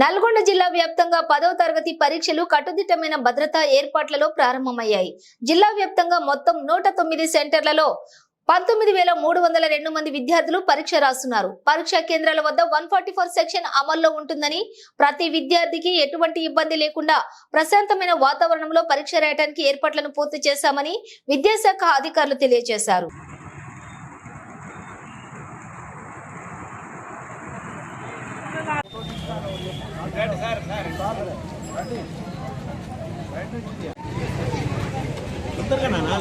నల్గొండ జిల్లా వ్యాప్తంగా 10వ తరగతి పరీక్షలు కట్టుదిట్టమైన భద్రతా ఏర్పాట్లలో ప్రారంభమయ్యాయి. జిల్లా వ్యాప్తంగా మొత్తం 109 సెంటర్లలో 19,302 మంది విద్యార్థులు పరీక్ష రాస్తున్నారు. పరీక్షా కేంద్రాల వద్ద 144 సెక్షన్ అమల్లో ఉంటుందని, ప్రతి విద్యార్థికి ఎటువంటి ఇబ్బంది లేకుండా ప్రశాంతమైన వాతావరణంలో పరీక్ష రాయడానికి ఏర్పాట్లను పూర్తి చేశామని విద్యాశాఖ అధికారులు తెలియజేశారు.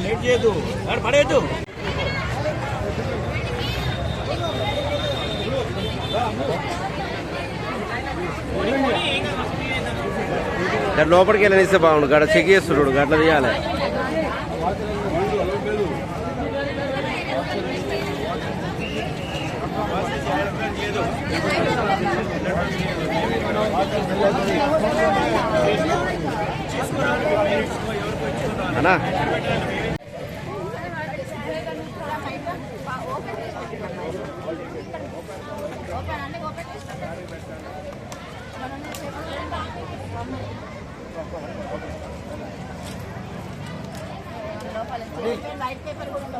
లేట్ చేయదు, పడేయద్దు. లోపలికి వెళ్ళనిస్తే బాగుండు. గడ చెక్ చేస్తున్నాడు, గట్ల తీయాలి. అన్నా వైట్ పేపర్ కూడా